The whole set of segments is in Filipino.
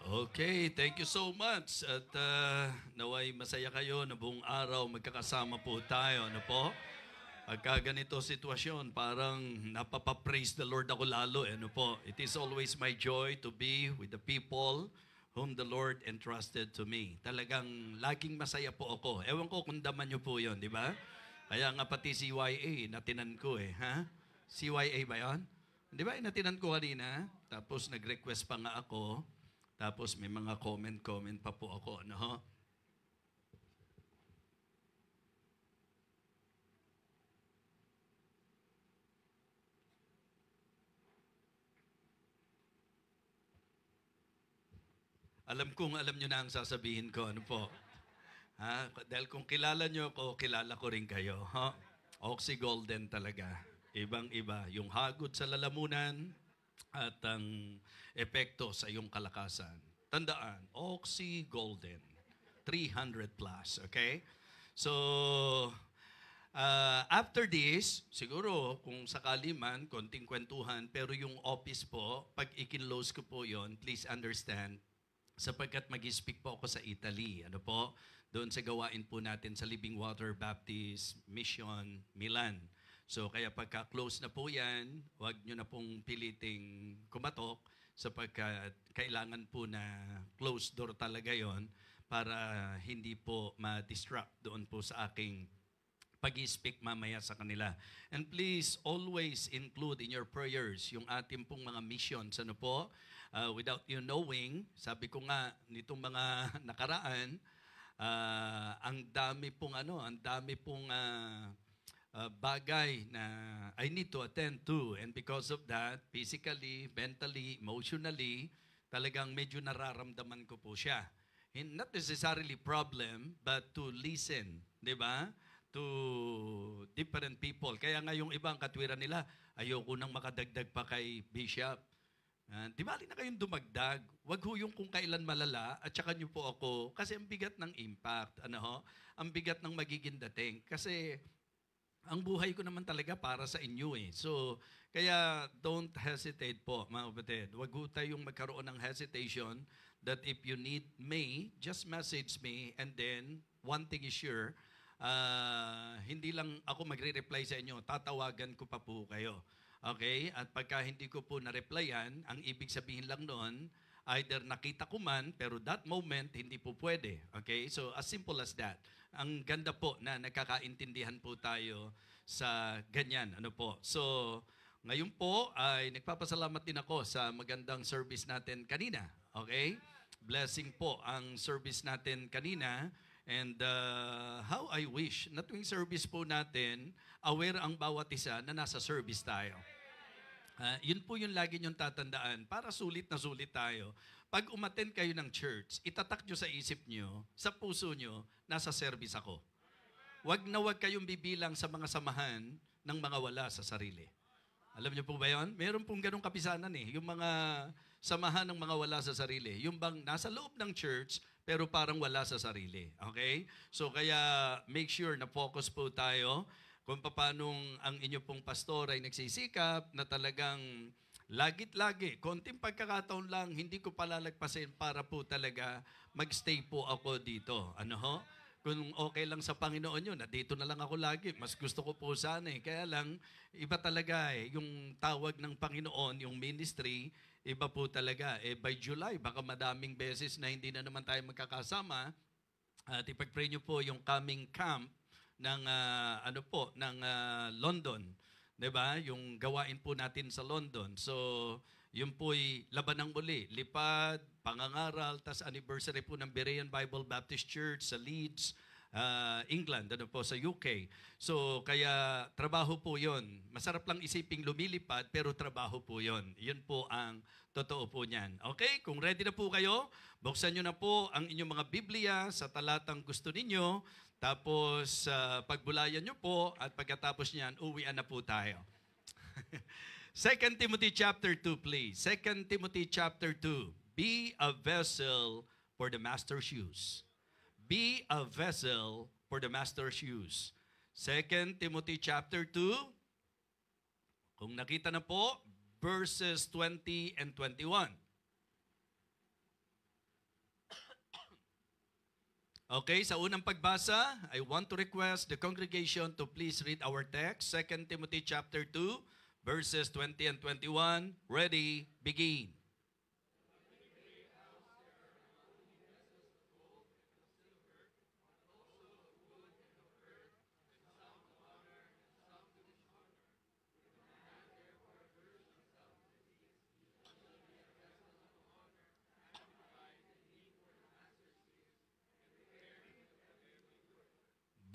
Okay, thank you so much. At naway masaya kayo na buong araw magkakasama po tayo. Ano po? Pagka ganito sitwasyon, parang napapa-praise the Lord ako lalo. Ano po? It is always my joy to be with the people whom the Lord entrusted to me. Talagang laging masaya po ako. Ewan ko kung daman niyo po yon, di ba? Kaya nga pati CYA, natinan ko eh. Ha? CYA ba yon? Di ba, natinan ko kanina. Tapos nag-request pa nga ako. Tapos may mga comment pa po ako, no? Alam nyo na ang sasabihin ko, ano po? Ha? Dahil kung kilala nyo ako, kilala ko rin kayo. Ha? Oxy Golden talaga. Ibang-iba. Yung hagod sa lalamunan at ang epekto sa iyong kalakasan. Tandaan, Oxy Golden. 300 plus, okay? So, after this, siguro kung sakali man, konting kwentuhan, pero yung office po, pag ikinlose ko po yon, please understand, sapagkat mag-speak po ako sa Italy. Ano po? Doon sa gawain po natin sa Living Water Baptist Mission Milan. So kaya pagka-close na po yan, huwag nyo na pong piliting kumatok sapagkat kailangan po na closed door talaga yon para hindi po ma-distract doon po sa aking pag-speak mamaya sa kanila. And please always include in your prayers yung ating pong mga missions. Ano po? Without you knowing, sabi ko nga nitong mga nakaraan, ang dami pong bagay na I need to attend to, and because of that, physically, mentally, emotionally, talagang medyo nararamdaman ko po siya. Not necessarily problem, but to listen, di ba? To different people. Kaya nga yung ibang katwiran nila, ayoko nang makadagdag pa kay Bishop. Di bali na kayong dumagdag. Wag ho yung kung kailan malala at saka nyo po ako kasi ang bigat ng impact. Ano ho? Ang bigat ng magiging dating. Kasi ang buhay ko naman talaga para sa inyo eh. So, kaya don't hesitate po mga kapatid. Wag ho tayong magkaroon ng hesitation that if you need me, just message me, and then one thing is sure, hindi lang ako magre-reply sa inyo, tatawagan ko pa po kayo. Okay? At pagka hindi ko po na-replyan, ang ibig sabihin lang noon, either nakita ko man, pero that moment, hindi po pwede. Okay? So, as simple as that. Ang ganda po na nagkakaintindihan po tayo sa ganyan. Ano po? So, ngayon po ay nagpapasalamat din ako sa magandang service natin kanina. Okay? Blessing po ang service natin kanina. And how I wish na tuwing service po natin, aware ang bawat isa na nasa service tayo. Yun po yung lagi nyong tatandaan para sulit na sulit tayo. Pag umattend kayo ng church, itatak nyo sa isip nyo, sa puso nyo, nasa service ako. Wag na wag kayong bibilang sa mga samahan ng mga wala sa sarili. Alam niyo po ba yun? Meron pong ganong kapisanan eh. Yung mga samahan ng mga wala sa sarili. Yung bang nasa loob ng church, pero parang wala sa sarili. Okay? So kaya make sure na focus po tayo kung paano ang inyo pong pastor ay nagsisikap na talagang lagit-lagi, konting pagkakataon lang, hindi ko palalagpasin para po talaga magstay po ako dito. Ano ho? Kung okay lang sa Panginoon yun, dito na lang ako lagi. Mas gusto ko po sana eh. Kaya lang, iba talaga eh. Yung tawag ng Panginoon, yung ministry, iba po talaga. By July, baka madaming beses na hindi na naman tayo magkakasama. At ipag-pray nyo po yung coming camp ng London, 'di ba? Yung gawain po natin sa London. So, yun po'y labanang muli, lipad, pangangaral, tas anniversary po ng Berean Bible Baptist Church sa Leeds, England, po sa UK. So, kaya trabaho po 'yon. Masarap lang isiping lumilipad, pero trabaho po 'yon. 'Yun po ang totoo po niyan. Okay? Kung ready na po kayo, buksan niyo na po ang inyong mga Biblia sa talatang gusto ninyo. Tapos, pagbulayan nyo po at pagkatapos niyan, uwian na po tayo. 2 Timothy chapter 2, please. 2 Timothy chapter 2. Be a vessel for the master's use. Be a vessel for the master's use. 2 Timothy chapter 2. Kung nakita na po, verses 20 and 21. Okay, sa unang pagbasa, I want to request the congregation to please read our text, 2 Timothy chapter 2, verses 20 and 21. Ready, begin.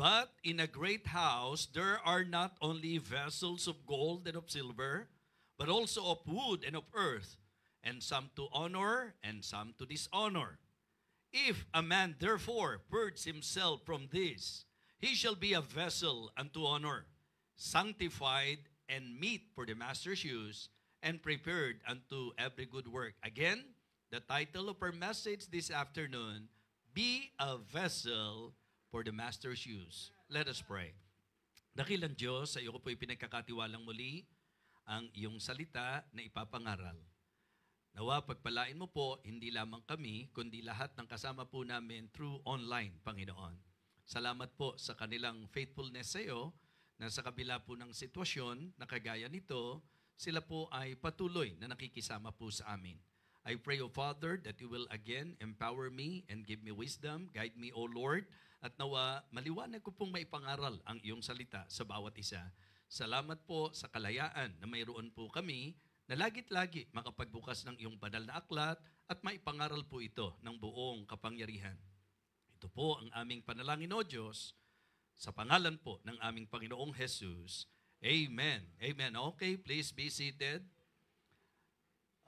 But in a great house there are not only vessels of gold and of silver, but also of wood and of earth, and some to honor and some to dishonor. If a man therefore purge himself from this, he shall be a vessel unto honor, sanctified and meet for the master's use, and prepared unto every good work. Again, the title of our message this afternoon, Be a Vessel for the master's use. Let us pray. Dakilang Diyos, sa iyo ko po ipinagkakatiwalang muli ang iyong salita na ipapangaral. Nawa pagpalain mo po, hindi lamang kami, kundi lahat ng kasama po namin through online, Panginoon. Salamat po sa kanilang faithfulness sa iyo, na sa kabila po ng sitwasyon na kagaya nito, sila po ay patuloy na nakikisama po sa amin. I pray, O Father, that you will again empower me and give me wisdom. Guide me, O Lord, at nawa maliwanag ko pong maipangaral ang iyong salita sa bawat isa. Salamat po sa kalayaan na mayroon po kami na lagit-lagi makapagbukas ng iyong banal na aklat at maipangaral po ito ng buong kapangyarihan. Ito po ang aming panalangin, O Diyos, sa pangalan po ng aming Panginoong Jesus. Amen. Amen. Okay, please be seated.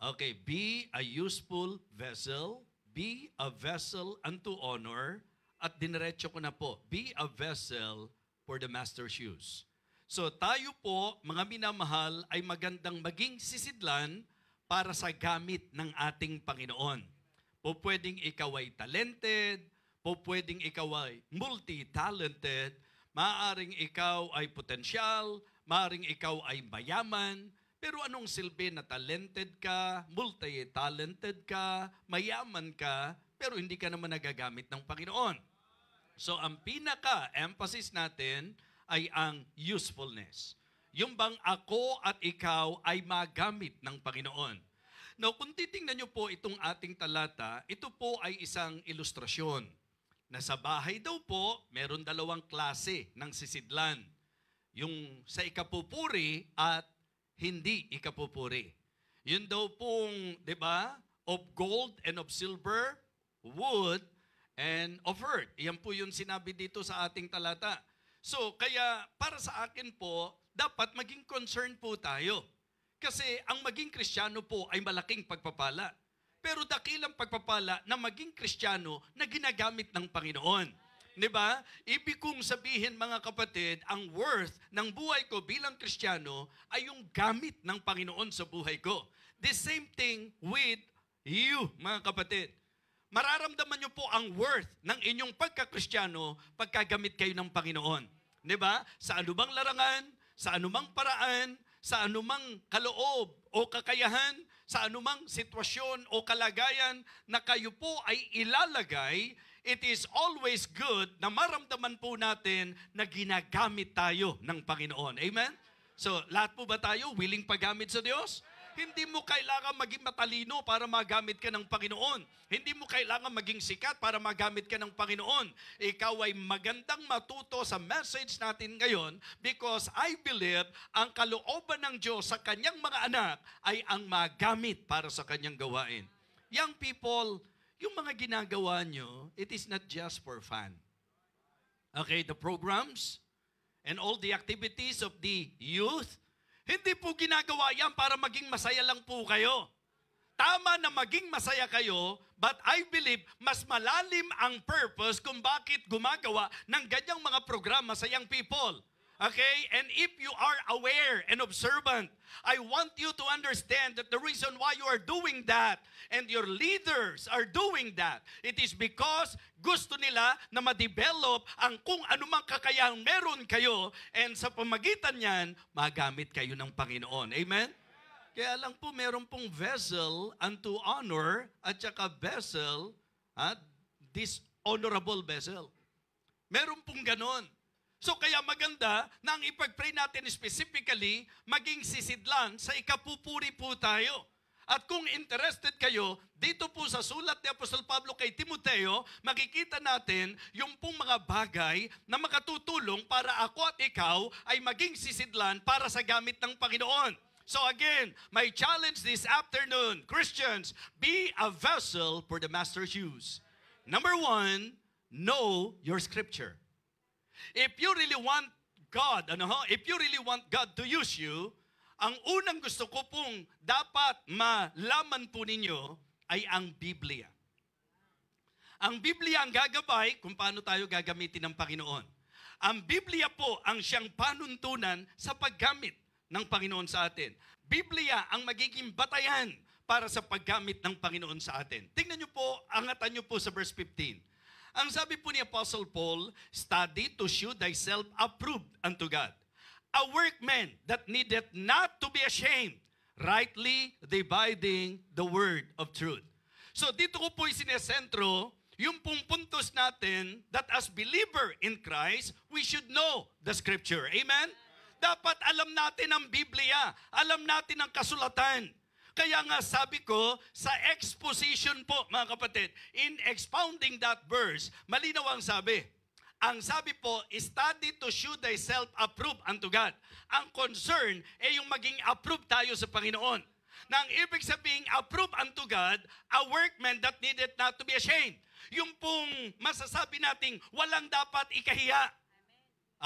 Okay, be a useful vessel. Be a vessel unto honor. At diniretso ko na po, be a vessel for the master's use. So tayo po, mga minamahal, ay magandang maging sisidlan para sa gamit ng ating Panginoon. Po pwedeng ikaw ay talented, po pwedeng ikaw ay multi-talented, maaaring ikaw ay potensyal, maaaring ikaw ay mayaman, pero anong silbi na talented ka, multi-talented ka, mayaman ka, pero hindi ka naman nagagamit ng Panginoon? So ang pinaka-emphasis natin ay ang usefulness. Yung bang ako at ikaw ay magamit ng Panginoon. Now, kung titingnan nyo po itong ating talata, ito po ay isang ilustrasyon. Na sa bahay daw po, meron dalawang klase ng sisidlan. Yung sa ikapupuri at hindi ikapupuri. Yun daw pong, di ba, of gold and of silver, wood, and of earth. Iyan po yung sinabi dito sa ating talata. So, kaya para sa akin po, dapat maging concerned po tayo. Kasi ang maging Kristiyano po ay malaking pagpapala. Pero dakilang pagpapala na maging Kristiyano na ginagamit ng Panginoon. Diba? Ibig kong sabihin, mga kapatid, ang worth ng buhay ko bilang Kristiyano ay yung gamit ng Panginoon sa buhay ko. The same thing with you, mga kapatid. Mararamdaman nyo po ang worth ng inyong pagka-Kristiyano pagkagamit kayo ng Panginoon. Diba? Sa anumang larangan, sa anumang paraan, sa anumang kaloob o kakayahan, sa anumang sitwasyon o kalagayan na kayo po ay ilalagay, it is always good na maramdaman po natin na ginagamit tayo ng Panginoon. Amen? So, lahat po ba tayo willing paggamit sa Diyos? Hindi mo kailangan maging matalino para magamit ka ng Panginoon. Hindi mo kailangan maging sikat para magamit ka ng Panginoon. Ikaw ay magandang matuto sa message natin ngayon because I believe ang kalooban ng Diyos sa kanyang mga anak ay ang magamit para sa kanyang gawain. Young people, yung mga ginagawa nyo, it is not just for fun. Okay, the programs and all the activities of the youth, hindi po ginagawa yan para maging masaya lang po kayo. Tama na maging masaya kayo, but I believe mas malalim ang purpose kung bakit gumagawa ng ganyang mga programa sa young people. Okay? And if you are aware and observant, I want you to understand that the reason why you are doing that and your leaders are doing that, it is because gusto nila na ma-develop ang kung anumang kakayahang meron kayo and sa pamagitan niyan, magamit kayo ng Panginoon. Amen? Kaya lang po, meron pong vessel unto honor at saka vessel honorable vessel. Meron pong ganon. So kaya maganda na ang ipag-pray natin specifically, maging sisidlan sa ikapupuri po tayo. At kung interested kayo, dito po sa sulat ni Apostol Pablo kay Timoteo, makikita natin yung pong mga bagay na makatutulong para ako at ikaw ay maging sisidlan para sa gamit ng Panginoon. So again, my challenge this afternoon, Christians, be a vessel for the Master's use. Number 1, know your scripture. If you really want God, if you really want God to use you, ang unang gusto ko pong dapat malaman po ninyo ay ang Biblia. Ang Biblia ang gagabay kung paano tayo gagamitin ng Panginoon. Ang Biblia po ang siyang panuntunan sa paggamit ng Panginoon sa atin. Biblia ang magiging batayan para sa paggamit ng Panginoon sa atin. Tingnan niyo po, angatan niyo po sa verse 15. Ang sabi po ni Apostle Paul, study to show thyself approved unto God, a workman that needeth not to be ashamed, rightly dividing the word of truth. So dito ko po isinesentro yung pong puntos natin that as believer in Christ, we should know the scripture. Amen? Dapat alam natin ang Biblia, alam natin ang kasulatan. Kaya nga sabi ko, sa exposition po mga kapatid, in expounding that verse, malinaw ang sabi. Ang sabi po, study to show thyself approved unto God. Ang concern ay yung maging approved tayo sa Panginoon. Nang ibig sabihin, approved unto God, a workman that needed not to be ashamed. Yung pong masasabi nating walang dapat ikahiya.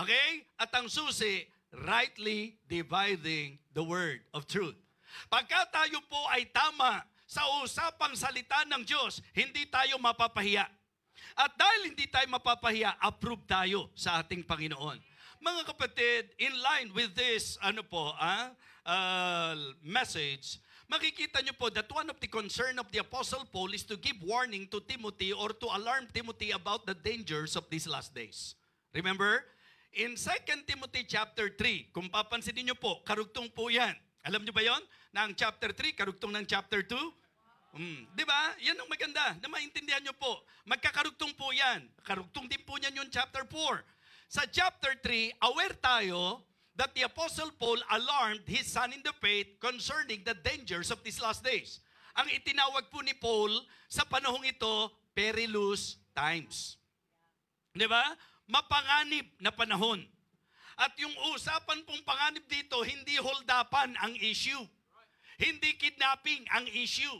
Okay? At ang susi, rightly dividing the word of truth. Pagka tayo po ay tama sa usapang salita ng Diyos, hindi tayo mapapahiya. At dahil hindi tayo mapapahiya, approve tayo sa ating Panginoon. Mga kapatid, in line with this message, makikita nyo po that one of the concern of the Apostle Paul is to give warning to Timothy or to alarm Timothy about the dangers of these last days. Remember, in 2 Timothy chapter 3, kung papansinin nyo po, karugtong po yan. Alam nyo ba yon? Na ang chapter 3, karugtong ng chapter 2? Di ba? Yan ang maganda, na maintindihan nyo po. Magkakarugtong po yan. Karugtong din po yan yung chapter 4. Sa chapter 3, aware tayo that the Apostle Paul alarmed his son in the faith concerning the dangers of these last days. Ang itinawag po ni Paul sa panahong ito, perilous times. Di ba? Mapanganib na panahon. At yung usapan pong panganib dito, hindi holdapan ang issue. Hindi kidnapping ang issue.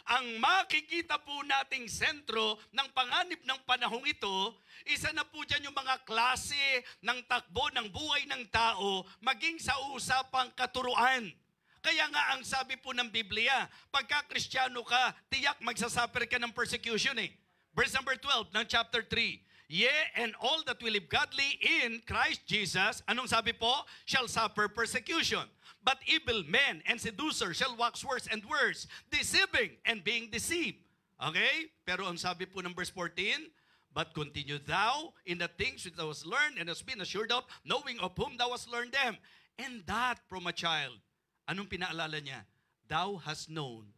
Ang makikita po nating sentro ng panganib ng panahong ito, isa na po dyan yung mga klase ng takbo ng buhay ng tao, maging sa usapang katuruan. Kaya nga ang sabi po ng Biblia, pagka Kristiyano ka, tiyak magsasuffer ka ng persecution eh. Verse number 12 ng chapter 3. Yea, and all that will live godly in Christ Jesus, anong sabi po? Shall suffer persecution. But evil men and seducers shall wax worse and worse, deceiving and being deceived. Okay? Pero ang sabi po ng verse 14, but continue thou in the things which thou hast learned and hast been assured of, knowing of whom thou hast learned them, and that from a child. Anong pinaalala niya? Thou hast known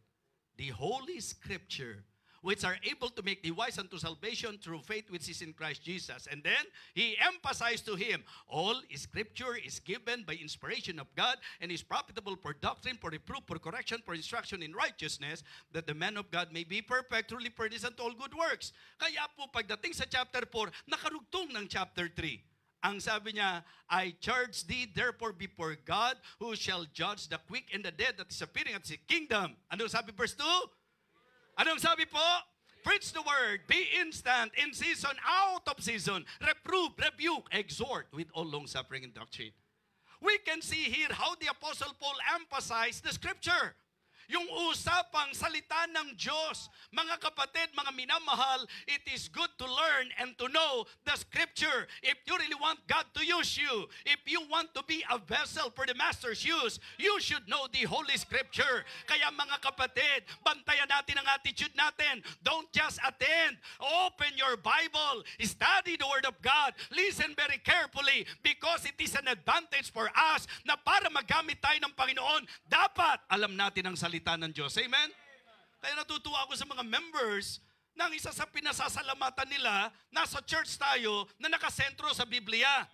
the Holy Scripture, which are able to make thee wise unto salvation through faith which is in Christ Jesus. And then, he emphasized to him, all Scripture is given by inspiration of God and is profitable for doctrine, for reproof, for correction, for instruction in righteousness, that the man of God may be perfect, truly furnished unto all good works. Kaya po, pagdating sa chapter 4, nakarugtong ng chapter 3. Ang sabi niya, I charge thee therefore before God, who shall judge the quick and the dead that is appearing at his kingdom. Ano sabi verse 2? Anong sabi po? Preach the word, be instant, in season, out of season, reprove, rebuke, exhort with all long suffering and doctrine. We can see here how the Apostle Paul emphasized the scripture. Yung usapang salita ng Diyos. Mga kapatid, mga minamahal, it is good to learn and to know the scripture. If you really want God to use you, if you want to be a vessel for the Master's use, you should know the Holy Scripture. Kaya mga kapatid, bantayan natin ang attitude natin. Don't just attend. Open your Bible. Study the Word of God. Listen very carefully because it is an advantage for us na para magamit tayo ng Panginoon, dapat alam natin ang salita ng Diyos. Amen? Kaya natutuwa ako sa mga members na ang isa sa pinasasalamatan nila, nasa church tayo na nakasentro sa Biblia.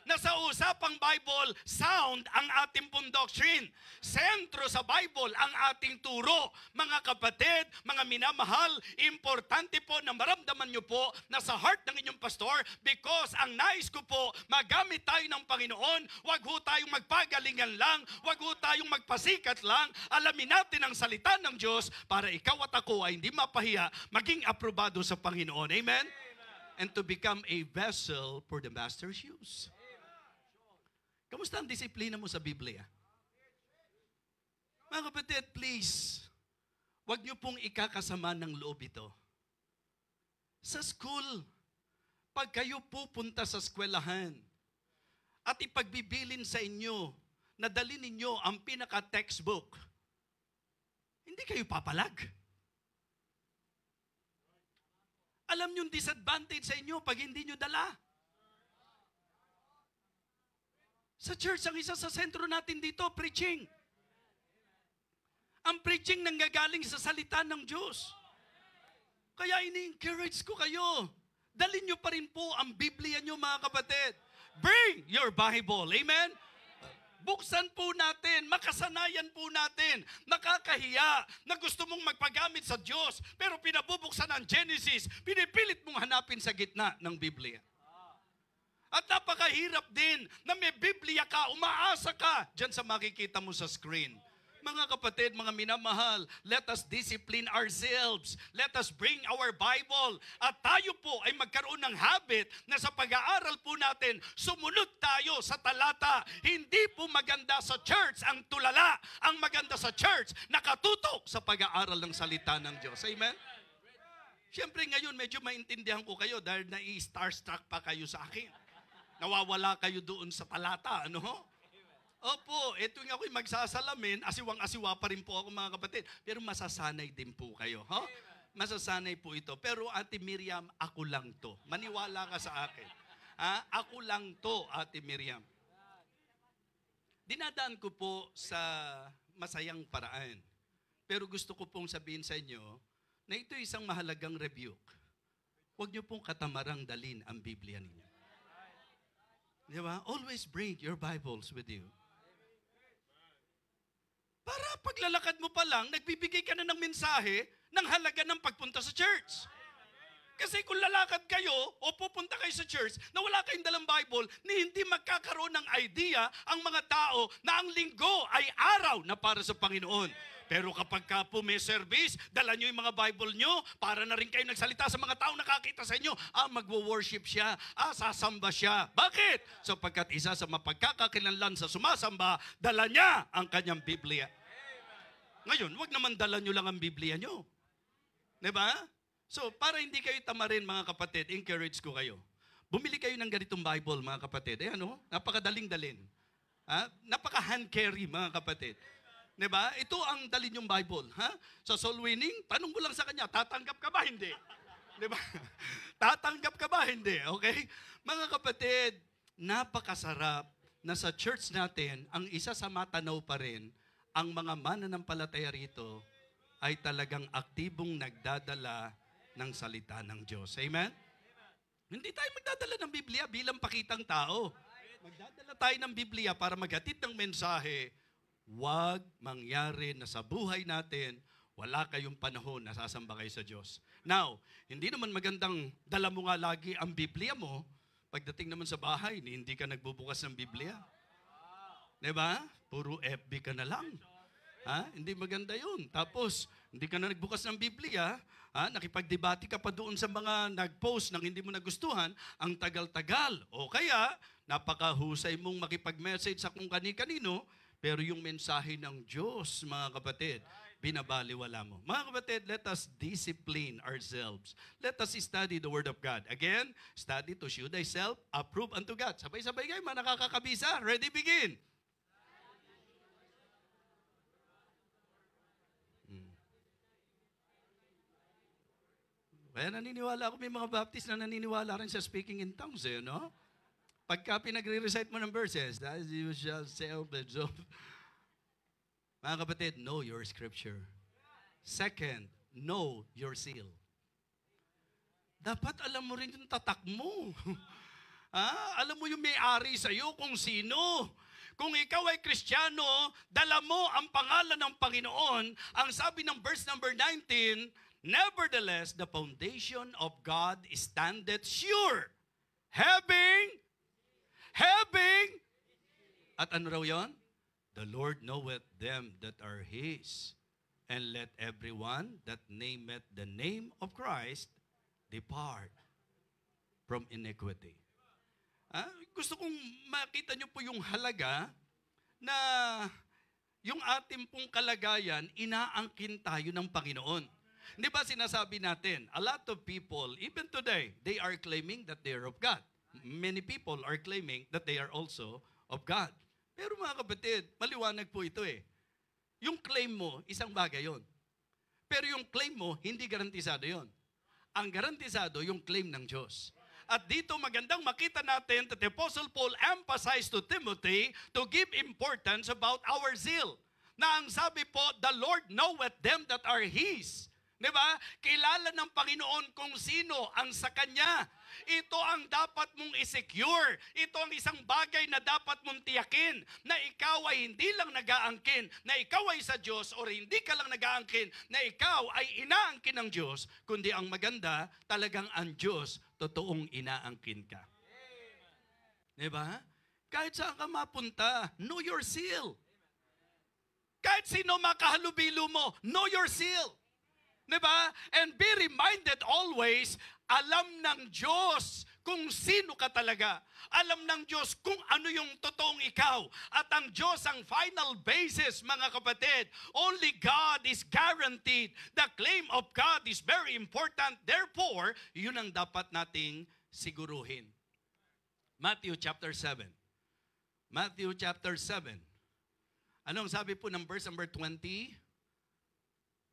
Nasa usapang Bible, sound ang ating pong doctrine. Sentro sa Bible ang ating turo. Mga kapatid, mga minamahal, importante po na maramdaman nyo po na sa heart ng inyong pastor, because ang nais ko po, magamit tayo ng Panginoon, wag ho tayong magpagalingan lang, wag ho tayong magpasikat lang, alamin natin ang salita ng Diyos para ikaw at ako ay hindi mapahiya, maging aprobado sa Panginoon. Amen? And to become a vessel for the Master's use. Kamusta ang disiplina mo sa Biblia? Mga kapatid, please, huwag niyo pong ikakasama ng loob ito. Sa school, pag kayo pupunta sa eskwelahan at ipagbibilin sa inyo na dalhin ninyo ang pinaka-textbook, hindi kayo papalag. Alam niyo yung disadvantage sa inyo pag hindi niyo dala. Sa church, ang isa sa sentro natin dito, preaching. Ang preaching nanggagaling sa salita ng Diyos. Kaya ini-encourage ko kayo. Dalhin nyo pa rin po ang Biblia nyo, mga kapatid. Bring your Bible. Amen? Buksan po natin, makasanayan po natin. Nakakahiya na gusto mong magpagamit sa Diyos, pero pinabubuksan ang Genesis, pinipilit mong hanapin sa gitna ng Biblia. At napakahirap din na may Biblia ka, umaasa ka dyan sa makikita mo sa screen. Mga kapatid, mga minamahal, let us discipline ourselves. Let us bring our Bible. At tayo po ay magkaroon ng habit na sa pag-aaral po natin, sumunod tayo sa talata. Hindi po maganda sa church ang tulala. Ang maganda sa church, nakatutok sa pag-aaral ng salita ng Diyos. Amen? Siyempre ngayon, medyo maintindihan ko kayo dahil nai-starstruck pa kayo sa akin. Nawawala kayo doon sa talata, ano? Opo, ito nga ako'y magsasalamin, asiwang-asiwa pa rin po ako, mga kapatid. Pero masasanay din po kayo, ha? Masasanay po ito. Pero Ate Miriam, ako lang to. Maniwala ka sa akin. Ha? Ako lang to, Ate Miriam. Dinadaan ko po sa masayang paraan. Pero gusto ko pong sabihin sa inyo na ito isang mahalagang rebuke. Huwag niyo pong katamarang dalin ang Biblia ninyo. Di ba? Always bring your Bibles with you. Para paglalakad mo pa lang, nagbibigay ka na ng mensahe ng halaga ng pagpunta sa church. Kasi kung lalakad kayo o pupunta kayo sa church na wala kayong dalang Bible, ni hindi magkakaroon ng idea ang mga tao na ang linggo ay araw na para sa Panginoon. Pero kapag ka po may service, dala nyo yung mga Bible nyo, para na rin kayo nagsalita sa mga tao nakakita sa inyo, magwo-worship siya, sasamba siya. Bakit? Sapagkat isa sa mapagkakakilanlan sa sumasamba, dala niya ang kanyang Biblia. Ngayon, wag naman dala nyo lang ang Biblia nyo. Diba? So, para hindi kayo tamarin, mga kapatid, encourage ko kayo. Bumili kayo ng ganitong Bible, mga kapatid. Napakadaling dalin. Napaka-hand carry, mga kapatid. Diba? Ito ang dalin yung Bible. Sa soul winning, tanong mo lang sa kanya, tatanggap ka ba? Hindi. Diba? Tatanggap ka ba? Hindi. Okay? Mga kapatid, napakasarap na sa church natin, ang isa sa matanaw pa rin, ang mga mananampalataya rito ay talagang aktibong nagdadala ng salita ng Diyos. Amen? Hindi tayo magdadala ng Biblia bilang pakitang tao. Magdadala tayo ng Biblia para maghatid ng mensahe. Huwag mangyari na sa buhay natin, wala kayong panahon na sasamba kayo sa Diyos. Now, hindi naman magandang dala mo nga lagi ang Biblia mo, pagdating naman sa bahay, hindi ka nagbubukas ng Biblia. Diba? Puro FB ka na lang. Hindi maganda yun. Tapos, hindi ka na nagbukas ng Biblia, nakipagdebate ka pa doon sa mga nag-post ng hindi mo nagustuhan, ang tagal-tagal. O kaya, napakahusay mong makipag-message sa kung kani-kanino, pero yung mensahe ng Diyos, mga kapatid, binabaliwala mo. Mga kapatid, let us discipline ourselves. Let us study the Word of God. Again, study to show thyself approved unto God. Sabay-sabay kayo, mga nakakakabisa. Ready, begin. Kaya naniniwala ako, may mga Baptist na naniniwala rin sa speaking in tongues, no? Pagka pinagre-recite mo ng verses, that you shall self-absorb. Mga kapatid, know your scripture. Second, know your seal. dapat alam mo rin yung tatak mo. Alam mo yung may-ari sa'yo kung sino. Kung ikaw ay Kristiyano, dala mo ang pangalan ng Panginoon. Ang sabi ng verse number 19, nevertheless, the foundation of God standeth sure. Having, at ano raw yun? The Lord knoweth them that are His. And let everyone that nameth the name of Christ depart from iniquity. Gusto kong makita nyo po yung halaga na yung ating pong kalagayan, inaangkin tayo ng Panginoon. Di ba sinasabi natin, a lot of people, even today, they are claiming that they are of God. Many people are claiming that they are also of God. Pero mga kapatid, maliwanag po ito eh. Yung claim mo, isang bagay yon. Pero yung claim mo, hindi garantisado yon. Ang garantisado, yung claim ng Diyos. At dito magandang makita natin that the Apostle Paul emphasized to Timothy to give importance about our zeal. Na ang sabi po, the Lord knoweth them that are His. Diba? Kilala ng Panginoon kung sino ang sa Kanya. Ito ang dapat mong i-secure. Ito ang isang bagay na dapat mong tiyakin na ikaw ay hindi lang nag-aangkin, na ikaw ay sa Diyos, o hindi ka lang nag-aangkin, na ikaw ay inaangkin ng Diyos, kundi ang maganda, talagang ang Diyos, totoong inaangkin ka. Diba? Kahit saan ka mapunta, know your seal. Kahit sino makahalubilo mo, know your seal. Diba? And be reminded always, alam ng Diyos kung sino ka talaga. Alam ng Diyos kung ano yung totoong ikaw. At ang Diyos ang final basis, mga kapatid. Only God is guaranteed. The claim of God is very important. Therefore, yun ang dapat nating siguruhin. Matthew chapter 7. Matthew chapter 7. Anong sabi po ng verse number 20?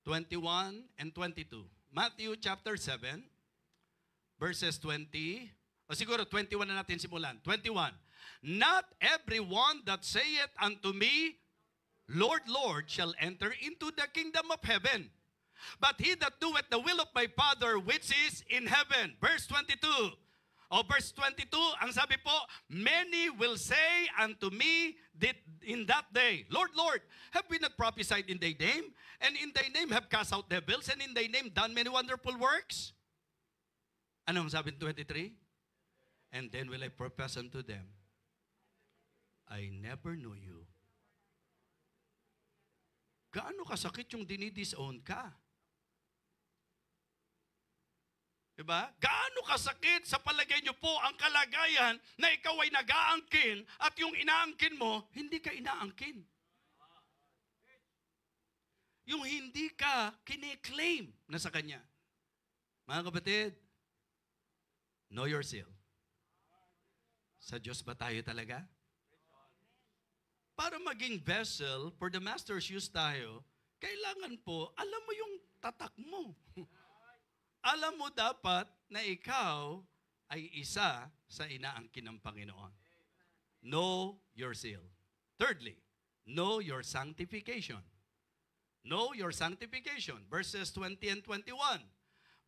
21 and 22. Matthew chapter 7, verses 20, o siguro 21 na natin simulan. 21. Not everyone that saith unto me, Lord, Lord, shall enter into the kingdom of heaven, but he that doeth the will of my Father which is in heaven. Verse 22. O verse 22, ang sabi po, many will say unto me in that day, Lord, Lord, have we not prophesied in thy name? And in thy name have cast out devils, and in thy name done many wonderful works? Anong sabi ng 23? And then will I profess unto them, I never knew you. Gaano kasakit yung dinidisown ka? Diba? Gaano kasakit sa palagay nyo po ang kalagayan na ikaw ay nag-aangkin at yung inaangkin mo, hindi ka inaangkin. Yung hindi ka kine-claim na sa Kanya. Mga kapatid, know your seal. Sa Diyos ba tayo talaga? Para maging vessel for the Master's use tayo, kailangan po, alam mo yung tatak mo. Alam mo dapat na ikaw ay isa sa inaangkin ng Panginoon. Know your seal. Thirdly, know your sanctification. Know your sanctification. Verses 20 and 21.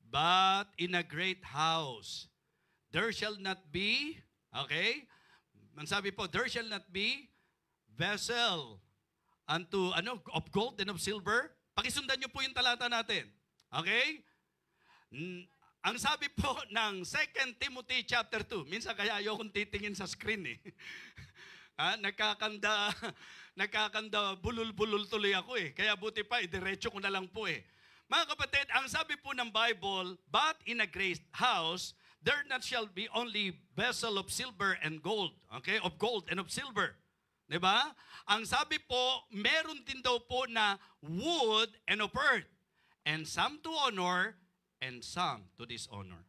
But in a great house, there shall not be, okay? Ang sabi po, there shall not be vessel unto, of gold and of silver. Pakisundan niyo po yung talata natin. Okay? Ang sabi po ng 2 Timothy chapter 2, minsan kaya ayokong titingin sa screen eh. Nakakanda, bulul-bulul tuloy ako eh. Kaya buti pa, idiretso ko na lang po eh. Mga kapatid, ang sabi po ng Bible, but in a great house, there not shall be only vessel of silver and gold. Okay? Of gold and of silver. Diba? Ang sabi po, meron din daw po na wood and of earth. And some to honor, and some to dishonor.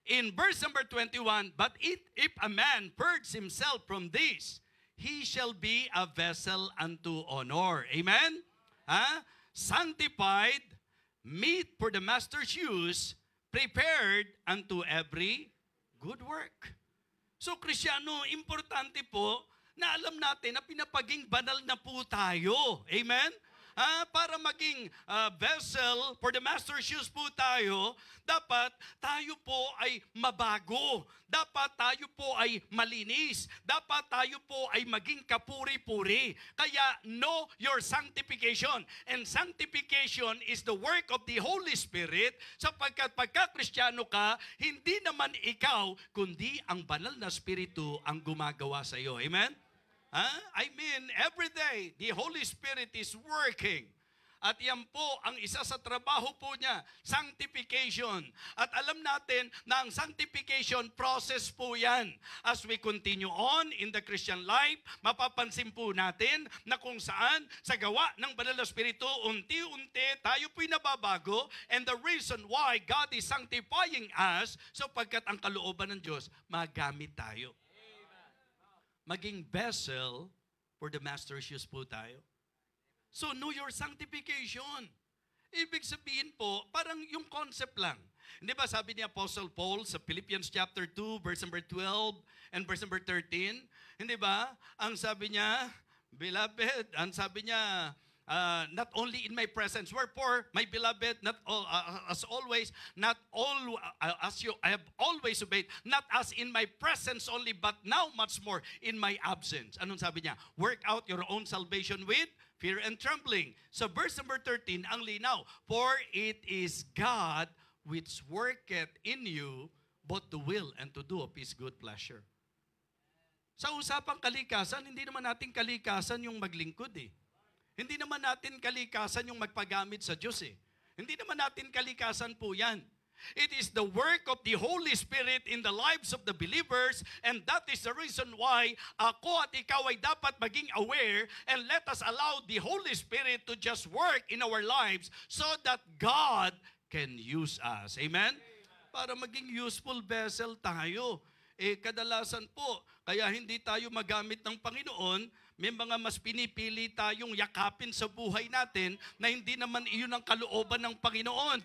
In verse number 21, but if a man purge himself from this, he shall be a vessel unto honor. Amen? Sanctified, meet for the master's use, prepared unto every good work. So, Kristyano, importante po na alam natin na pinapaging banal na po tayo. Amen? Para maging vessel for the master's use po tayo, dapat tayo po ay mabago. Dapat tayo po ay malinis. Dapat tayo po ay maging kapuri-puri. Kaya know your sanctification. And sanctification is the work of the Holy Spirit, sapagkat pagka-Kristiyano ka, hindi naman ikaw, kundi ang banal na Espiritu ang gumagawa sa iyo. Amen? I mean, every day, the Holy Spirit is working. At yan po ang isa sa trabaho po niya, sanctification. At alam natin na ang sanctification process po yan. As we continue on in the Christian life, mapapansin po natin na kung saan sa gawa ng Banal na Espiritu, unti-unti tayo po'y nababago. And the reason why God is sanctifying us, sapagkat ang kalooban ng Diyos, magamit tayo. Maging vessel for the master's use po tayo. So, know your sanctification. Ibig sabihin po, parang yung concept lang. Hindi ba sabi ni Apostle Paul sa Philippians chapter 2, verse number 12 and verse number 13? Hindi ba? Ang sabi niya, beloved, ang sabi niya, not only in my presence, wherefore, my beloved, not all, as always, not all, as you I have always obeyed, not as in my presence only, but now much more in my absence. Anong sabi niya? Work out your own salvation with fear and trembling. So verse number 13, ang linaw, for it is God which worketh in you both to will and to do of His good pleasure. Sa usapang kalikasan, hindi naman natin kalikasan yung maglingkod eh. Hindi naman natin kalikasan yung magpagamit sa Diyos eh. Hindi naman natin kalikasan po yan. It is the work of the Holy Spirit in the lives of the believers, and that is the reason why ako at ikaw ay dapat maging aware, and let us allow the Holy Spirit to just work in our lives so that God can use us. Amen? Para maging useful vessel tayo. Kadalasan po, kaya hindi tayo magamit ng Panginoon, may mga mas pinipili tayong yakapin sa buhay natin na hindi naman iyon ang kalooban ng Panginoon.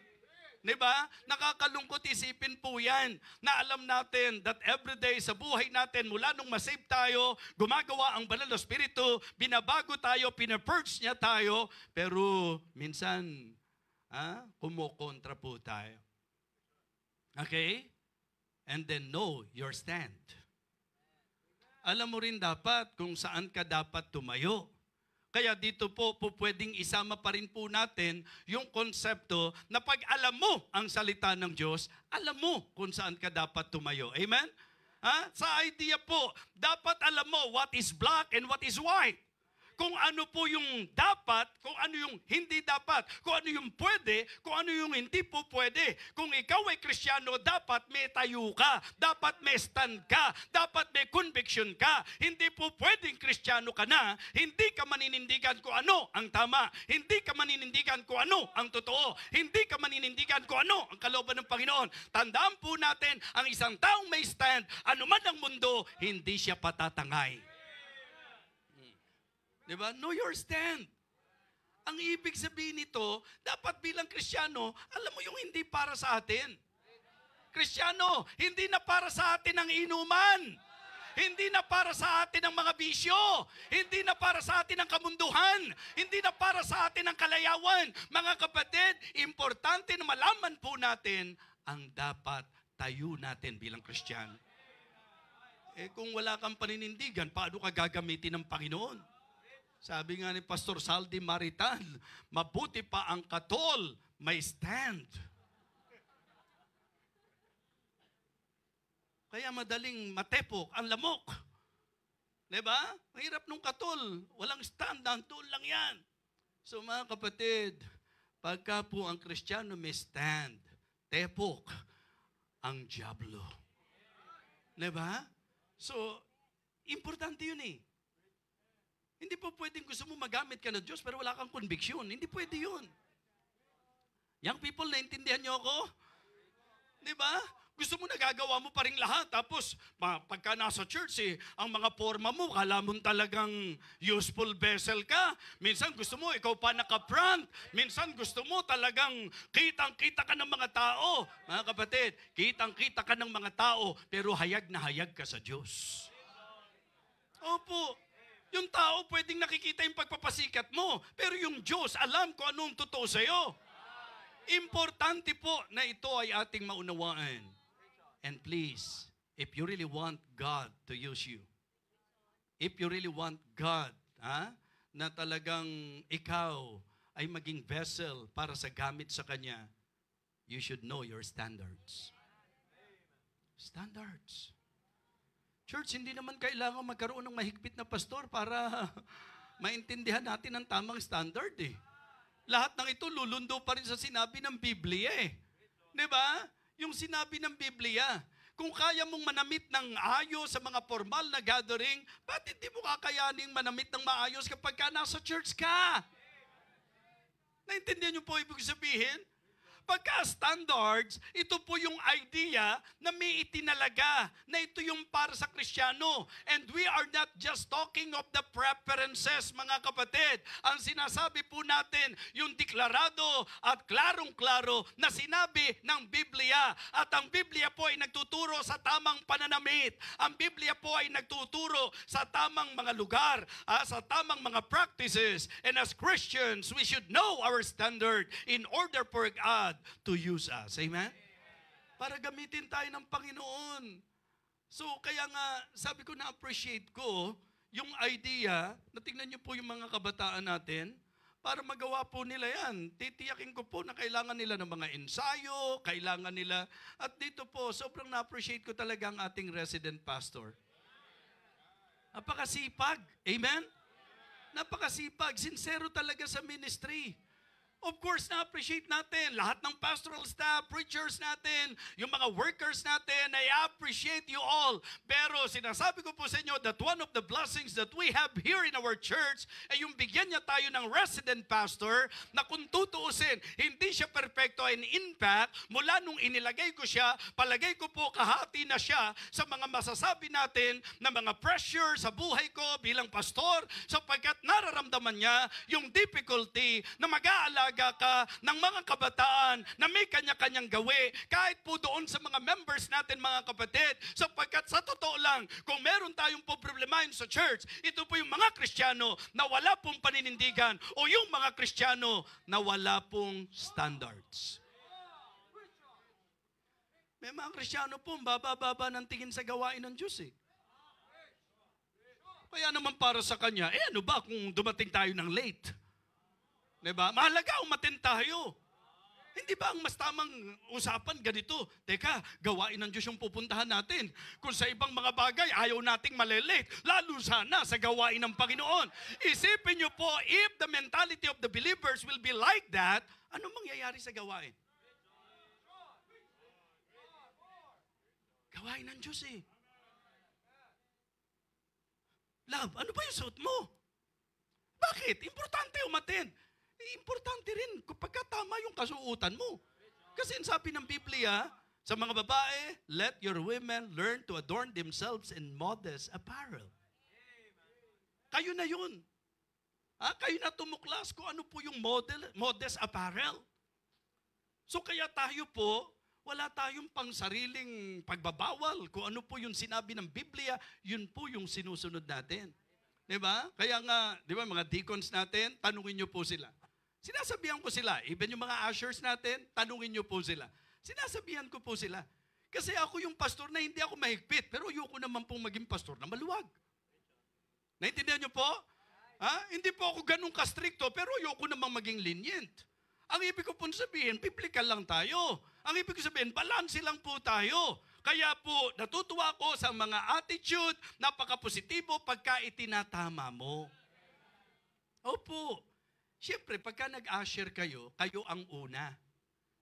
Diba? Nakakalungkot isipin po yan na alam natin that every day sa buhay natin, mula nung masave tayo, gumagawa ang Banal na Espiritu, binabago tayo, pinapurge niya tayo, pero minsan, kumukontra po tayo. Okay? And then know your stand. Alam mo rin dapat kung saan ka dapat tumayo. Kaya dito po pwedeng isama pa rin po natin yung konsepto na pag alam mo ang salita ng Diyos, alam mo kung saan ka dapat tumayo. Amen? Sa idea po, dapat alam mo what is black and what is white. Kung ano po yung dapat, kung ano yung hindi dapat, kung ano yung pwede, kung ano yung hindi po pwede. Kung ikaw ay Kristiyano, dapat may tayo ka, dapat may stand ka, dapat may conviction ka. Hindi po pwedeng Kristiyano ka na, hindi ka maninindigan kung ano ang tama, hindi ka maninindigan kung ano ang totoo, hindi ka maninindigan kung ano ang kalooban ng Panginoon. Tandaan po natin, ang isang taong may stand, anuman ang mundo, hindi siya patatangay. Diba? Know your stand. Ang ibig sabihin nito, dapat bilang Kristiyano, alam mo yung hindi para sa atin. Kristiyano, hindi na para sa atin ang inuman. Hindi na para sa atin ang mga bisyo. Hindi na para sa atin ang kamunduhan. Hindi na para sa atin ang kalayawan. Mga kapatid, importante na malaman po natin ang dapat tayo natin bilang Kristiyano. Kung wala kang paninindigan, paano ka gagamitin ng Panginoon? Sabi nga ni Pastor Saldi Maritan, mabuti pa ang katol, may stand. Kaya madaling matepok ang lamok. Diba? Ang hirap nung katol, walang stand, nandun lang yan. So mga kapatid, pagka po ang Kristiyano may stand, tepok ang diablo. Diba? So, importante yun eh. Hindi po pwedeng gusto mo magamit ka ng Diyos pero wala kang conviction. Hindi pwede yun. Young people, naintindihan niyo ako? Di ba? Gusto mo nagagawa mo pa rin lahat. Tapos, pagka nasa church, ang mga forma mo, kala mo talagang useful vessel ka. Minsan gusto mo, ikaw pa naka-front. Minsan gusto mo talagang kitang-kita ka ng mga tao. Mga kapatid, kitang-kita ka ng mga tao, pero hayag na hayag ka sa Diyos. Opo. Yung tao pwedeng nakikita yung pagpapasikat mo, pero yung Diyos alam kung anong totoo sa'yo. Importante po na ito ay ating maunawaan. And please, if you really want God to use you, if you really want God, na talagang ikaw ay maging vessel para sa gamit sa Kanya, you should know your standards. Standards. Church, hindi naman kailangan magkaroon ng mahigpit na pastor para maintindihan natin ang tamang standard eh. Lahat ng ito lulundo pa rin sa sinabi ng Biblia eh. Diba? Yung sinabi ng Biblia. Kung kaya mong manamit ng ayos sa mga formal na gathering, ba't hindi mo kakayaning manamit ng maayos kapag ka nasa church ka? Naintindihan niyo po ibig sabihin? Pagka standards, ito po yung idea na may itinalaga na ito yung para sa Kristiyano. And we are not just talking of the preferences, mga kapatid. Ang sinasabi po natin, yung deklarado at klarong-klaro na sinabi ng Biblia. At ang Biblia po ay nagtuturo sa tamang pananamit. Ang Biblia po ay nagtuturo sa tamang mga lugar, sa tamang mga practices. And as Christians, we should know our standard in order for God to use us. Amen? Para gamitin tayo ng Panginoon. So, kaya nga, sabi ko na-appreciate ko yung idea, na tingnan niyo po yung mga kabataan natin, para magawa po nila yan. Titiyakin ko po na kailangan nila ng mga ensayo, kailangan nila, at dito po, sobrang na-appreciate ko talaga ang ating resident pastor. Napakasipag. Amen? Napakasipag. Sincero talaga sa ministry. Of course, na-appreciate natin lahat ng pastoral staff, preachers natin, yung mga workers natin, I appreciate you all. Pero sinasabi ko po sa inyo that one of the blessings that we have here in our church ay yung bigyan niya tayo ng resident pastor na kung tutuusin, hindi siya perfecto, and in fact, mula nung inilagay ko siya, palagay ko po kahati na siya sa mga masasabi natin na mga pressure sa buhay ko bilang pastor sapagkat nararamdaman niya yung difficulty na mag-aalaga ka ng mga kabataan na may kanya-kanyang gawi, kahit po doon sa mga members natin, mga kapatid, sapagkat sa totoo lang, kung meron tayong po problemahin sa church, ito po yung mga Kristiyano na wala pong paninindigan o yung mga Kristiyano na wala pong standards. May mga Kristiyano po, baba-baba ng tingin sa gawain ng Diyos eh. Kaya naman para sa Kanya, ano ba kung dumating tayo ng late? Diba? Mahalaga umattend tayo. Hindi ba ang mas tamang usapan ganito? Teka, gawain ng Diyos yung pupuntahan natin. Kung sa ibang mga bagay, ayaw nating malilate. Lalo sana sa gawain ng Panginoon. Isipin niyo po, if the mentality of the believers will be like that, ano mangyayari sa gawain? Gawain ng Diyos eh. Love, ano ba yung suot mo? Bakit? Importante umattend. Importante rin kapag tama yung kasuutan mo. Kasi sabi ng Biblia, sa mga babae, let your women learn to adorn themselves in modest apparel. Kayo na yun. Kayo na tumuklas kung ano po yung modest apparel. So kaya tayo po, wala tayong pangsariling pagbabawal. Kung ano po yung sinabi ng Biblia, yun po yung sinusunod natin. Diba? Kaya nga, diba, mga deacons natin, tanungin nyo po sila. Sinasabihan ko sila, even yung mga ushers natin, tanungin nyo po sila. Sinasabihan ko po sila. Kasi ako yung pastor na hindi ako mahigpit, pero ayoko naman pong maging pastor na maluwag. Naintindihan nyo po? Hindi po ako ganun kastrikto, pero ayoko namang maging lenient. Ang ibig ko pong sabihin, biblical lang tayo. Ang ibig ko sabihin, balanse lang po tayo. Kaya po, natutuwa ko sa mga attitude, napaka-positibo pagka itinatama mo. Opo. Siyempre, pagka nag-usher kayo, kayo ang una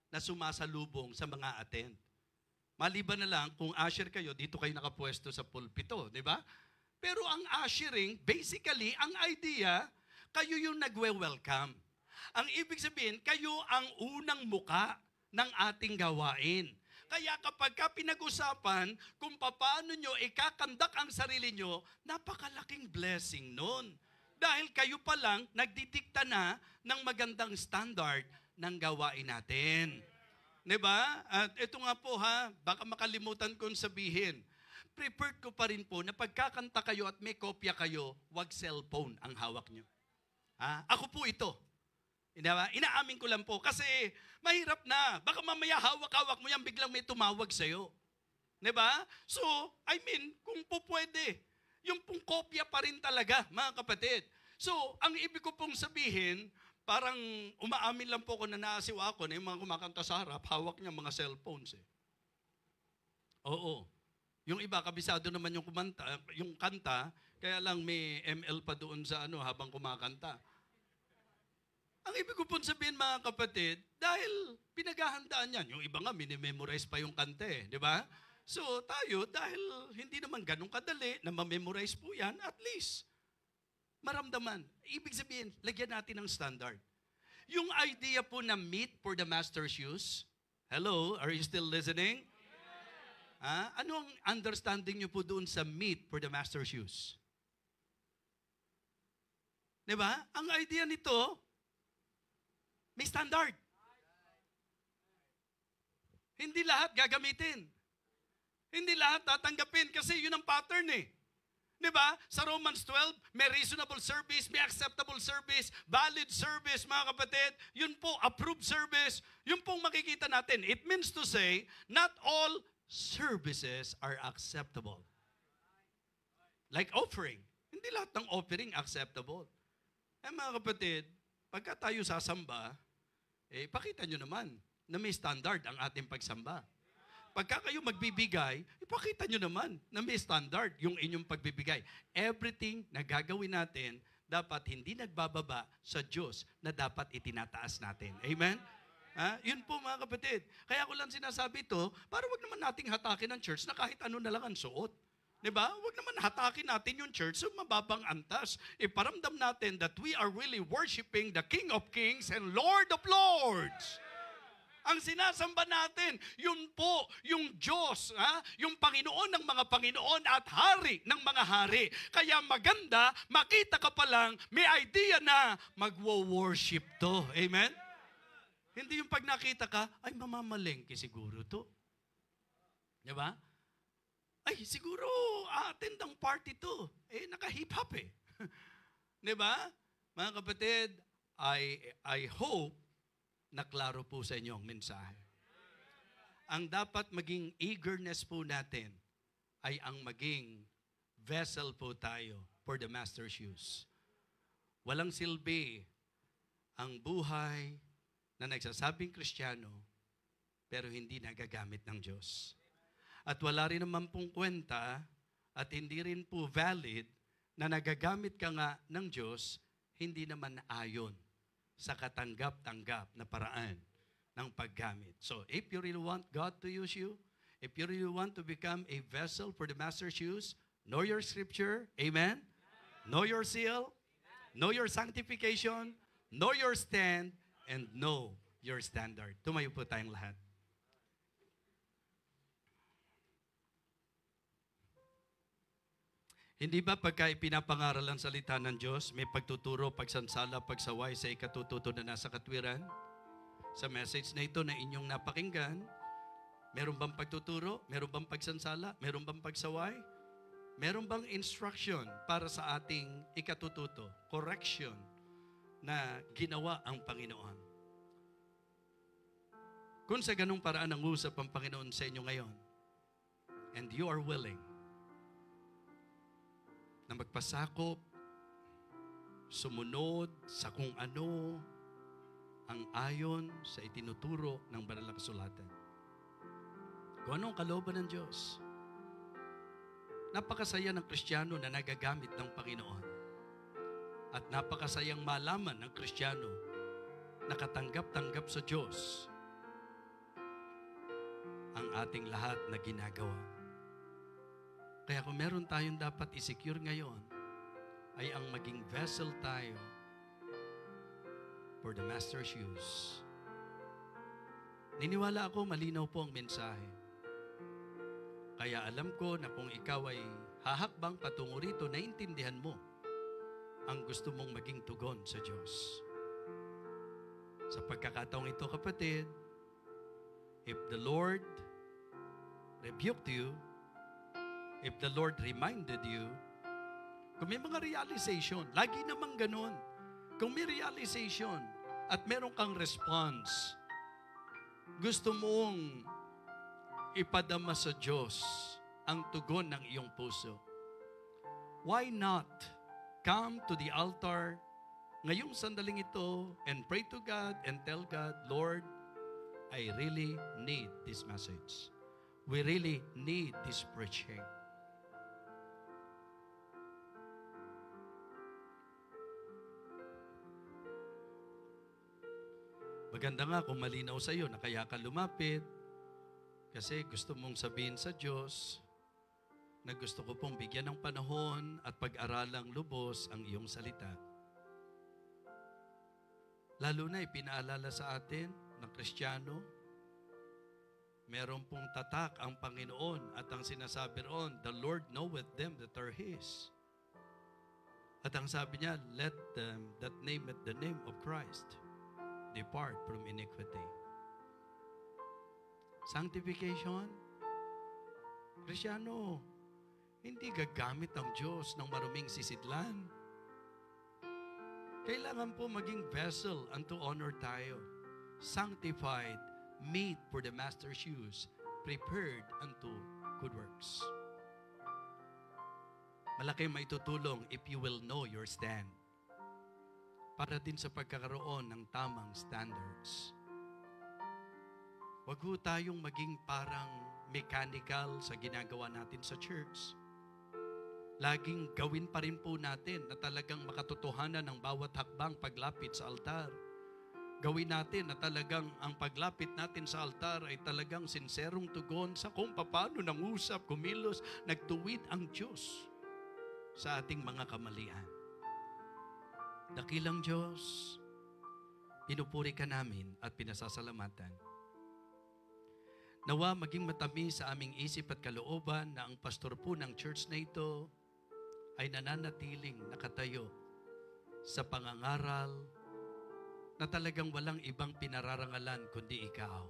na sumasalubong sa mga attend. Maliban na lang, kung usher kayo, dito kayo nakapwesto sa pulpito, di ba? Pero ang ushering, basically, ang idea, kayo yung nagwe-welcome. Ang ibig sabihin, kayo ang unang muka ng ating gawain. Kaya kapag pinag-usapan kung paano nyo ikakandak ang sarili nyo, napakalaking blessing nun. Dahil kayo pa lang nagdidikta na ng magandang standard ng gawain natin. Diba? At ito nga po baka makalimutan kong sabihin. preferred ko pa rin po na pagkakanta kayo at may kopya kayo, wag cellphone ang hawak nyo. Ako po ito. Inaamin ko lang po kasi mahirap na. Baka mamaya hawak-hawak mo yan, biglang may tumawag sa'yo. Diba? So, I mean, kung po pwede, yung pong kopya pa rin talaga, mga kapatid. So, ang ibig ko pong sabihin, parang umaamin lang po ako na naasiwa ako na yung mga kumakanta sa harap, hawak niya mga cellphones. Oo. Yung iba, kabisado naman yung kanta, kaya lang may ML pa doon sa habang kumakanta. Ang ibig ko pong sabihin, mga kapatid, dahil pinaghahandaan yan. Yung iba nga, minimemorize pa yung kanta di ba? So tayo, dahil hindi naman ganun kadali na ma-memorize po yan, at least, maramdaman. Ibig sabihin, lagyan natin ng standard. Yung idea po na meat for the master's use, hello, are you still listening? Ano ang understanding nyo po doon sa meat for the master's use? Diba? Ang idea nito, may standard. Hindi lahat gagamitin. Hindi lahat tatanggapin kasi yun ang pattern Diba? Sa Romans 12, may reasonable service, may acceptable service, valid service, mga kapatid. Yun po, approved service. Yun pong makikita natin. It means to say, not all services are acceptable. Like offering. Hindi lahat ng offering acceptable. Mga kapatid, pagka tayo sasamba, pakita nyo naman na may standard ang ating pagsamba. Pagka kayo magbibigay, ipakita nyo naman na may standard yung inyong pagbibigay. Everything na gagawin natin, dapat hindi nagbababa sa Diyos na dapat itinataas natin. Amen? Yun po mga kapatid. Kaya ko lang sinasabi ito, para wag naman nating hatakin ang church na kahit ano na lang ang suot. Diba? Wag naman hatakin natin yung church sa mababang antas. Iparamdam natin that we are really worshiping the King of Kings and Lord of Lords. Ang sinasamba natin, yun po, yung Diyos, yung Panginoon ng mga Panginoon at Hari ng mga Hari. Kaya maganda, makita ka pa lang, may idea na magwo-worship to. Amen? Hindi yung pag nakita ka, ay mamamalengke siguro to. Diba? Ay, siguro attend ang party to. Naka-hip-hop Diba? Mga kapatid, I hope na klaro po sa inyo ang mensahe. Ang dapat maging eagerness po natin ay ang maging vessel po tayo for the master's use. Walang silbi ang buhay na nagsasabing Kristiyano pero hindi nagagamit ng Diyos. At wala rin naman pong kwenta at hindi rin po valid na nagagamit ka nga ng Diyos, hindi naman ayon sa katanggap-tanggap na paraan ng paggamit. So, if you really want God to use you, if you really want to become a vessel for the master's use, know your scripture, amen? Know your seal, know your sanctification, know your stand, and know your standard. Tumayo po tayong lahat. Hindi ba pagka ipinapangaral ang salita ng Diyos, may pagtuturo, pagsansala, pagsaway sa ikatututo na nasa katwiran? Sa message na ito na inyong napakinggan, meron bang pagtuturo? Meron bang pagsansala? Meron bang pagsaway? Meron bang instruction para sa ating ikatututo? Correction na ginawa ang Panginoon? Kung sa ganung paraan ang usap ang Panginoon sa inyo ngayon, and you are willing na magpasakop, sumunod sa kung ano ang ayon sa itinuturo ng banal na kasulatan. Kung ano ang kalooban ng Diyos. Napakasaya ng Kristiyano na nagagamit ng Panginoon. At napakasayang malaman ng Kristiyano na katanggap-tanggap sa Diyos ang ating lahat na ginagawa. Kaya kung meron tayong dapat i-secure ngayon, ay ang maging vessel tayo for the master's use. Niniwala ako, malinaw po ang mensahe. Kaya alam ko na kung ikaw ay hahakbang patungo rito, naintindihan mo ang gusto mong maging tugon sa Diyos. Sa pagkakataong ito, kapatid, if the Lord rebuked you, if the Lord reminded you, kung may mga realization, lagi namang ganun. Kung may realization at meron kang response, gusto mong ipadama sa Diyos ang tugon ng iyong puso. Why not come to the altar ngayong sandaling ito and pray to God and tell God, Lord, I really need this message. We really need this preaching. Maganda nga kung malinaw sa iyo na kaya ka lumapit kasi gusto mong sabihin sa Diyos na gusto ko pong bigyan ng panahon at pag-aralang lubos ang iyong salita. Lalo na ipinaalala sa atin ng Kristiyano, meron pong tatak ang Panginoon at ang sinasabi roon, the Lord knoweth them that are His. At ang sabi niya, let them that name at the name of Christ depart from iniquity. Sanctification, Kristiyano, hindi gagamit ang Diyos ng maruming sisidlan. Kailangan po maging vessel unto honor tayo. Sanctified, meet for the master's use, prepared unto good works. Malaki maitutulong if you will know your stand. Para din sa pagkakaroon ng tamang standards. Huwag ho tayong maging parang mechanical sa ginagawa natin sa church. Laging gawin pa rin po natin na talagang makatotohanan ng bawat hakbang paglapit sa altar. Gawin natin na talagang ang paglapit natin sa altar ay talagang sinserong tugon sa kung paano nangusap, kumilos, nagtuwid ang Diyos sa ating mga kamalian. Dakilang Diyos, pinupuri ka namin at pinasasalamatan. Nawa maging matamis sa aming isip at kalooban na ang pastor po ng church na ito ay nananatiling nakatayo sa pangangaral na talagang walang ibang pinararangalan kundi ikaw.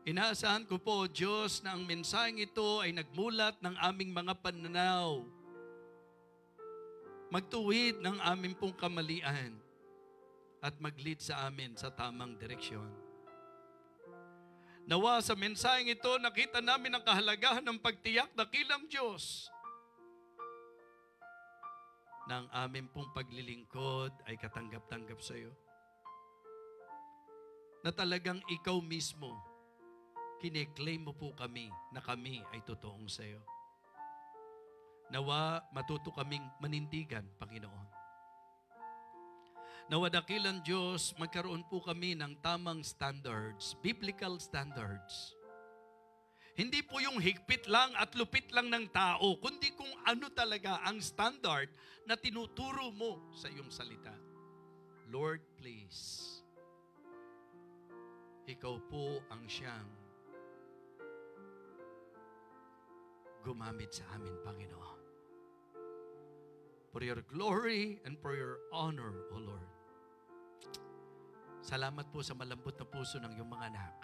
Inaasahan ko po, Diyos, na ang mensaheng ito ay nagmulat ng aming mga pananaw, magtuwid ng aming pong kamalian at mag-lead sa amin sa tamang direksyon. Nawa sa mensaheng ito, nakita namin ang kahalagahan ng pagtiyak dakilang Diyos na ang aming pong paglilingkod ay katanggap-tanggap sa iyo. Na talagang ikaw mismo, kine-claim mo po kami na kami ay totoong sa iyo. Nawa matuto kaming manindigan, Panginoon. Nawa dakilang Diyos, magkaroon po kami ng tamang standards, biblical standards. Hindi po yung higpit lang at lupit lang ng tao, kundi kung ano talaga ang standard na tinuturo mo sa iyong salita. Lord, please, ikaw po ang siyang gumamit sa amin, Panginoon. For your glory and for your honor, O Lord. Salamat po sa malambot na puso ng iyong mga anak.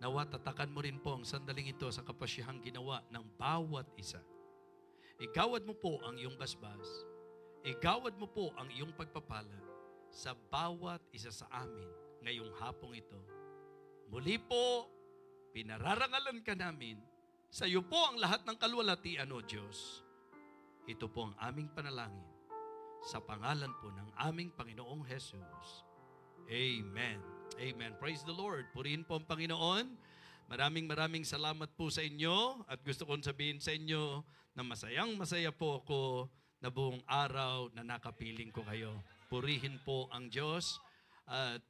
Nawa tatakan mo rin po ang sandaling ito sa kapasyahang ginawa ng bawat isa. Igawad mo po ang iyong basbas. Igawad mo po ang iyong pagpapala sa bawat isa sa amin ngayong hapong ito. Muli po, pinararangalan ka namin. Sa iyo po ang lahat ng kalwalatian, O Diyos. Ito po ang aming panalangin sa pangalan po ng aming Panginoong Jesus. Amen. Amen. Praise the Lord. Purihin po ang Panginoon. Maraming salamat po sa inyo at gusto kong sabihin sa inyo na masaya po ako na buong araw na nakapiling ko kayo. Purihin po ang Diyos at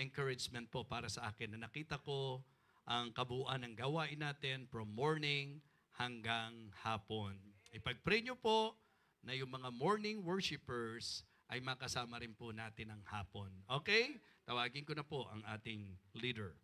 encouragement po para sa akin na nakita ko ang kabuuan ng gawain natin from morning hanggang hapon. Ipag-pray nyo po na yung mga morning worshipers ay makasama rin po natin ang hapon. Okay? Tawagin ko na po ang ating leader.